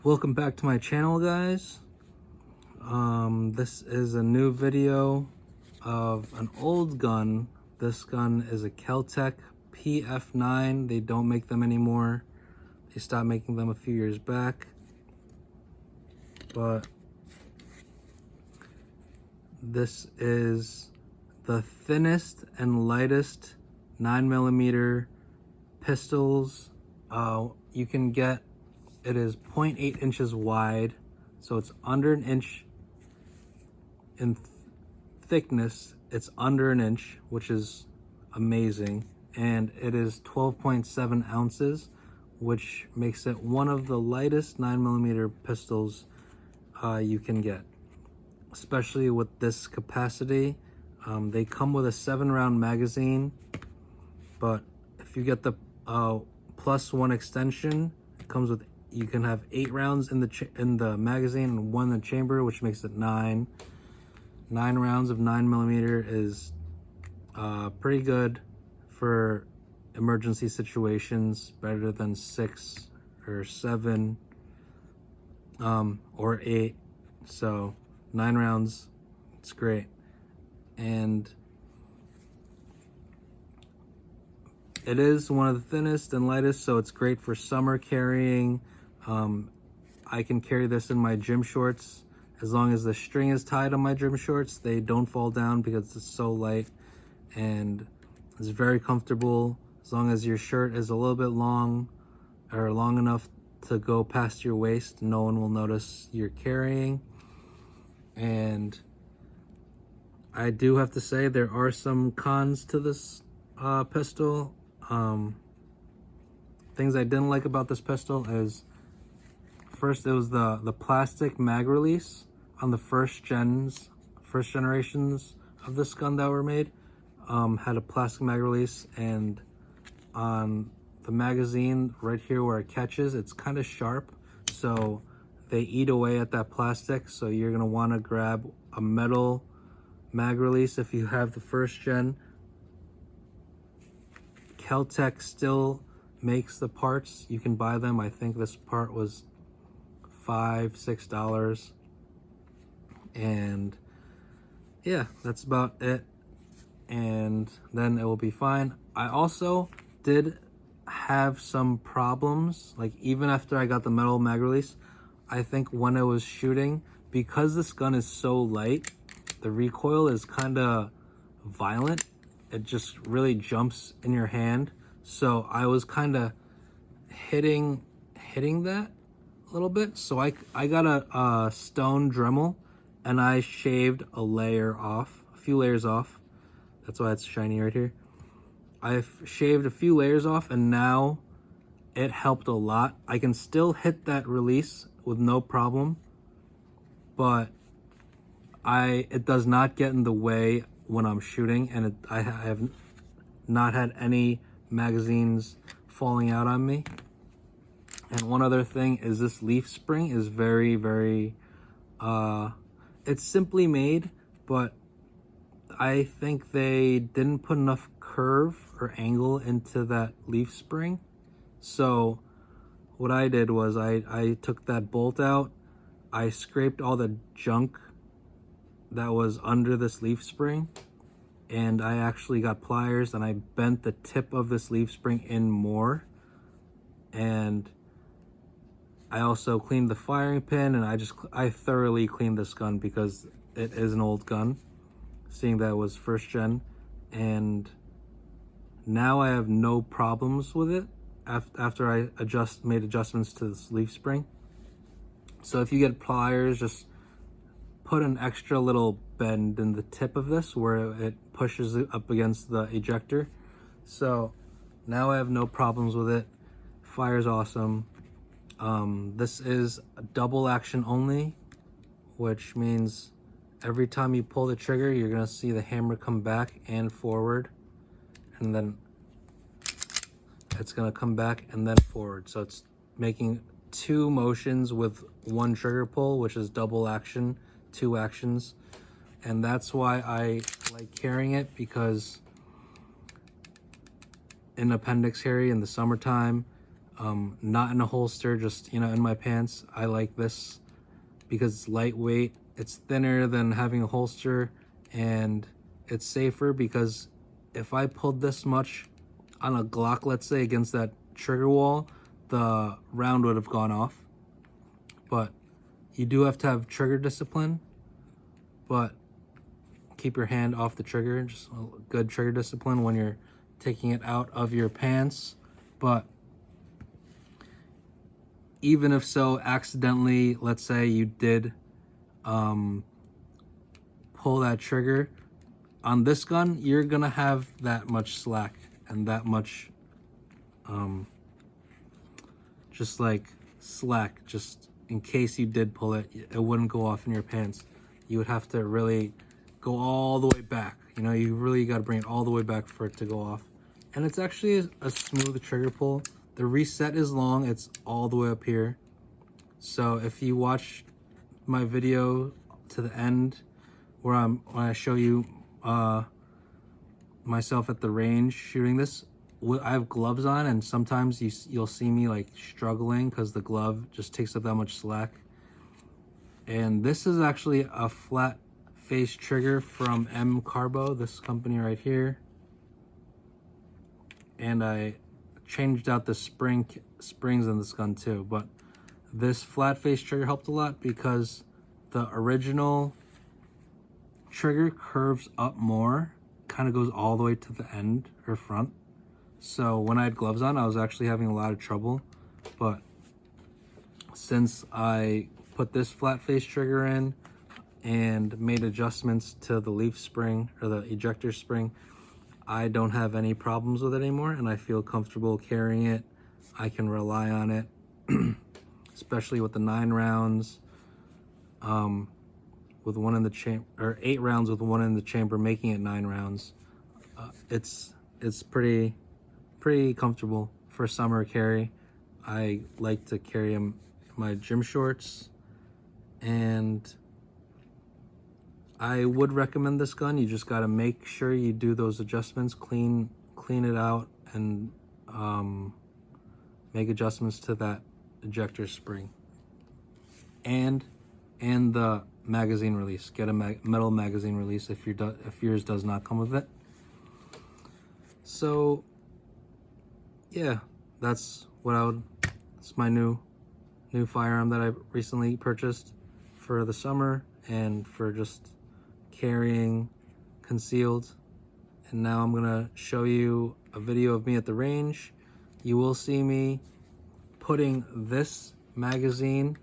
Welcome back to my channel, guys. This is a new video of an old gun. This gun is a Keltec Pf9. They don't make them anymore. They stopped making them a few years back. But this is the thinnest and lightest 9mm pistols you can get. It is 0.8 inches wide, so it's under an inch in thickness. It's under an inch, which is amazing, and it is 12.7 ounces, which makes it one of the lightest 9mm pistols you can get, especially with this capacity. They come with a 7-round magazine, but if you get the +1 extension, it comes with, you can have 8 rounds in the magazine and 1 in the chamber, which makes it 9. 9 rounds of 9mm is pretty good for emergency situations, better than 6 or 7 or 8. So 9 rounds, it's great. And it is one of the thinnest and lightest, so it's great for summer carrying. I can carry this in my gym shorts. As long as the string is tied on my gym shorts, they don't fall down because it's so light, and it's very comfortable. As long as your shirt is a little bit long, or long enough to go past your waist, no one will notice you're carrying. And I do have to say there are some cons to this pistol. Things I didn't like about this pistol is, first, it was the plastic mag release on the first generations of this gun that were made. Had a plastic mag release, and on the magazine right here where it catches, it's kind of sharp, so they eat away at that plastic. So you're gonna want to grab a metal mag release if you have the first gen. Keltec still makes the parts. You can buy them. I think this part was $5-6, and yeah, that's about it, and then it will be fine. I also did have some problems, like even after I got the metal mag release. I think when I was shooting, because this gun is so light, the recoil is kind of violent. It just really jumps in your hand, so I was kind of hitting that a little bit. So I got a stone Dremel, and I shaved a few layers off. That's why it's shiny right here. I've shaved a few layers off, and now it helped a lot. I can still hit that release with no problem, but it does not get in the way when I'm shooting, and I have not had any magazines falling out on me. And one other thing is, this leaf spring is very, very, it's simply made, but I think they didn't put enough curve or angle into that leaf spring. So what I did was I took that bolt out, I scraped all the junk that was under this leaf spring, and I actually got pliers and I bent the tip of this leaf spring in more, and I also cleaned the firing pin, and I thoroughly cleaned this gun because it is an old gun, seeing that it was first gen, and now I have no problems with it after I made adjustments to this leaf spring. So if you get pliers, just put an extra little bend in the tip of this where it pushes it up against the ejector. So now I have no problems with it. Fire's awesome. This is a double action only, which means every time you pull the trigger, you're gonna see the hammer come back and forward, and then it's gonna come back and then forward. So it's making 2 motions with 1 trigger pull, which is double action, 2 actions. And that's why I like carrying it, because in appendix carry in the summertime, not in a holster, just, you know, in my pants. I like this because it's lightweight, it's thinner than having a holster, and it's safer because if I pulled this much on a Glock, let's say, against that trigger wall, the round would have gone off. But you do have to have trigger discipline, but keep your hand off the trigger, just good trigger discipline when you're taking it out of your pants. But even if so, accidentally, let's say you did pull that trigger, on this gun, you're gonna have that much slack and that much just like slack, just in case you did pull it, it wouldn't go off in your pants. You would have to really go all the way back. You know, you really got to bring it all the way back for it to go off. And it's actually a smooth trigger pull. The reset is long, it's all the way up here. So if you watch my video to the end where when I show you myself at the range shooting this, I have gloves on, and sometimes you'll see me like struggling because the glove just takes up that much slack. And this is actually a flat face trigger from M Carbo, this company right here. And I changed out the springs in this gun too, but this flat face trigger helped a lot because the original trigger curves up more, kind of goes all the way to the end or front. So when I had gloves on, I was actually having a lot of trouble. But since I put this flat face trigger in and made adjustments to the leaf spring or the ejector spring, I don't have any problems with it anymore, and I feel comfortable carrying it. I can rely on it, especially with the 9 rounds, with one in the chamber, or 8 rounds with one in the chamber, making it 9 rounds. It's pretty comfortable for summer carry. I like to carry them in my gym shorts, and I would recommend this gun. You just got to make sure you do those adjustments, clean it out, and make adjustments to that ejector spring and the magazine release. Get a metal magazine release if yours does not come with it. So yeah, that's my new firearm that I recently purchased for the summer and for just carrying concealed. And now I'm gonna show you a video of me at the range. You will see me putting this magazine.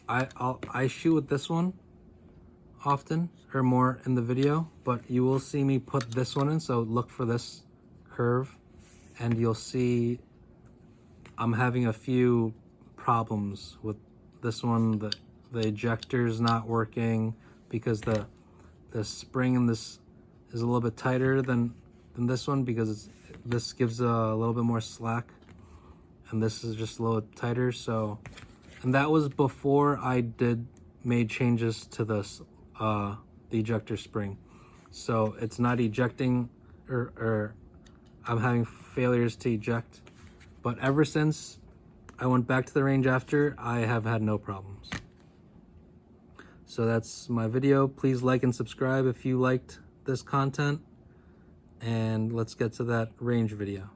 I shoot with this one often, or more in the video, but you will see me put this one in, so look for this curve, and you'll see I'm having a few problems with this one. The ejector's not working because the spring in this is a little bit tighter than this one, because this gives a little bit more slack, and this is just a little tighter. So, and that was before I made changes to this the ejector spring. So it's not ejecting, or I'm having failures to eject. But ever since I went back to the range after, I have had no problems. So that's my video. Please like and subscribe if you liked this content. And let's get to that range video.